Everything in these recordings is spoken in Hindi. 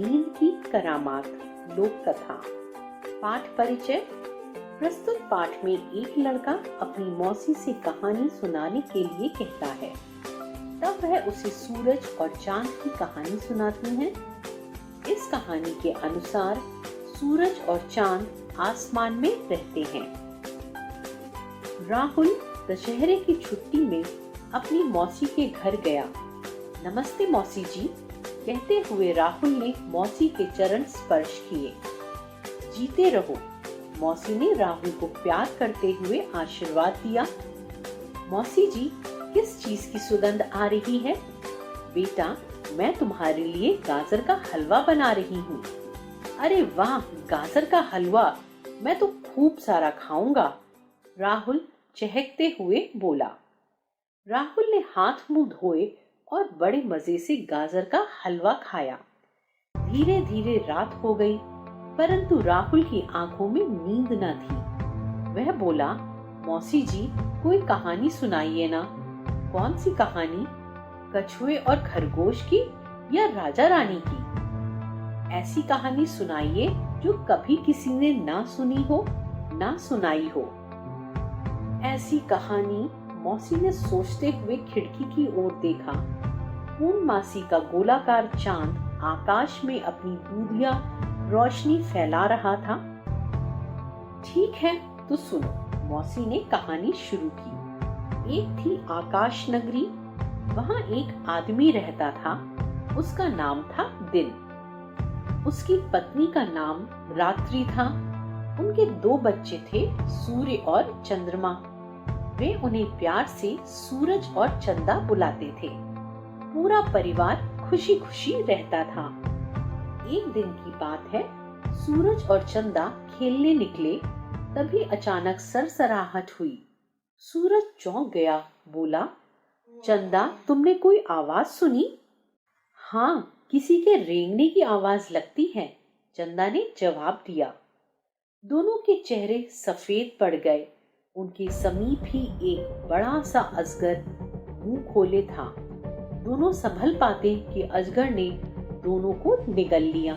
नींद की करामात लोक कथा। पाठ परिचय। प्रस्तुत पाठ में एक लड़का अपनी मौसी से कहानी सुनाने के लिए कहता है। तब वह उसे सूरज और चांद की कहानी सुनाती है। इस कहानी के अनुसार सूरज और चांद आसमान में रहते हैं। राहुल दशहरे की छुट्टी में अपनी मौसी के घर गया। नमस्ते मौसी जी, कहते हुए राहुल ने मौसी के चरण स्पर्श किए। जीते रहो, मौसी ने राहुल को प्यार करते हुए आशीर्वाद दिया। मौसी जी, किस चीज की सुगंध आ रही है? बेटा, मैं तुम्हारे लिए गाजर का हलवा बना रही हूँ। अरे वाह, गाजर का हलवा, मैं तो खूब सारा खाऊंगा, राहुल चहकते हुए बोला। राहुल ने हाथ मुंह धोए और बड़े मजे से गाजर का हलवा खाया। धीरे धीरे रात हो गई, परंतु राहुल की आंखों में नींद न थी। वह बोला, मौसी जी, कोई कहानी सुनाइए ना। कौन सी कहानी? कछुए और खरगोश की या राजा रानी की? ऐसी कहानी सुनाइए जो कभी किसी ने ना सुनी हो, ना सुनाई हो। ऐसी कहानी? मौसी ने सोचते हुए खिड़की की ओर देखा। पूर्णमासी का गोलाकार चांद आकाश में अपनी दूधिया रोशनी फैला रहा था। ठीक है, तो सुनो, मौसी ने कहानी शुरू की। एक थी आकाश नगरी। वहाँ एक आदमी रहता था। उसका नाम था दिन। उसकी पत्नी का नाम रात्रि था। उनके 2 बच्चे थे, सूर्य और चंद्रमा। वे उन्हें प्यार से सूरज और चंदा बुलाते थे। पूरा परिवार खुशी खुशी रहता था। एक दिन की बात है, सूरज और चंदा खेलने निकले। तभी अचानक सरसराहट हुई। सूरज चौंक गया, बोला, चंदा, तुमने कोई आवाज सुनी? हाँ, किसी के रेंगने की आवाज लगती है, चंदा ने जवाब दिया। दोनों के चेहरे सफेद पड़ गए। उनके समीप ही एक बड़ा सा अजगर मुंह खोले था। दोनों संभल पाते कि अजगर ने दोनों को निगल लिया।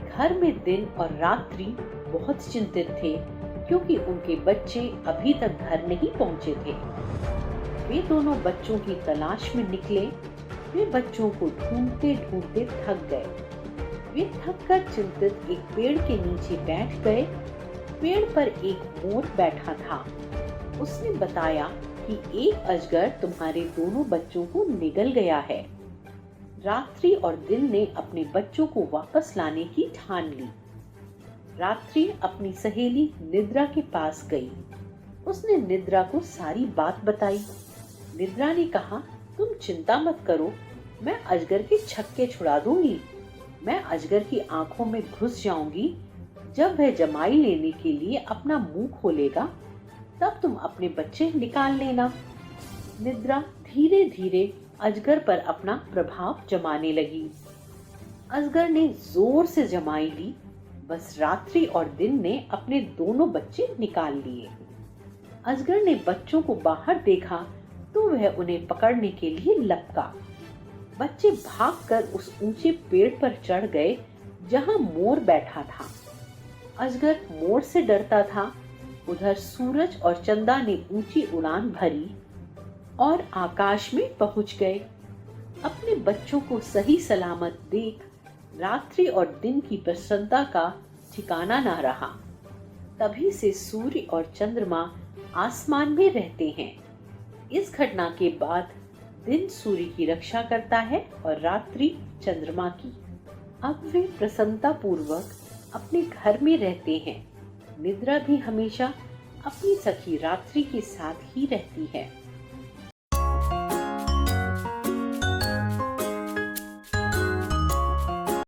घर में दिन और रात्रि बहुत चिंतित थे, क्योंकि उनके बच्चे अभी तक घर नहीं पहुंचे थे। वे दोनों बच्चों की तलाश में निकले। वे बच्चों को ढूंढते ढूंढते थक गए। वे थक कर चिंतित एक पेड़ के नीचे बैठ गए। पेड़ पर एक मोर बैठा था। उसने बताया कि एक अजगर तुम्हारे दोनों बच्चों को निगल गया है। रात्रि और दिन ने अपने बच्चों को वापस लाने की ठान ली। रात्रि अपनी सहेली निद्रा के पास गई। उसने निद्रा को सारी बात बताई। निद्रा ने कहा, तुम चिंता मत करो, मैं अजगर के छक्के छुड़ा दूंगी। मैं अजगर की आंखों में घुस जाऊंगी। जब वह जमाई लेने के लिए अपना मुंह खोलेगा, तब तुम अपने बच्चे निकाल लेना। निद्रा धीरे धीरे अजगर पर अपना प्रभाव जमाने लगी। अजगर ने जोर से जमाई ली। बस रात्रि और दिन ने अपने दोनों बच्चे निकाल लिए। अजगर ने बच्चों को बाहर देखा तो वह उन्हें पकड़ने के लिए लपका। बच्चे भागकर उस ऊंचे पेड़ पर चढ़ गए जहां मोर बैठा था। अजगर मोर से डरता था। उधर सूरज और चंदा ने ऊंची उड़ान भरी और आकाश में पहुंच गए। अपने बच्चों को सही सलामत देख रात्रि और दिन की प्रसन्नता का ठिकाना न रहा। तभी से सूर्य और चंद्रमा आसमान में रहते हैं। इस घटना के बाद दिन सूर्य की रक्षा करता है और रात्रि चंद्रमा की। अब वे प्रसन्नता पूर्वक अपने घर में रहते हैं। निद्रा भी हमेशा अपनी सखी रात्रि के साथ ही रहती है।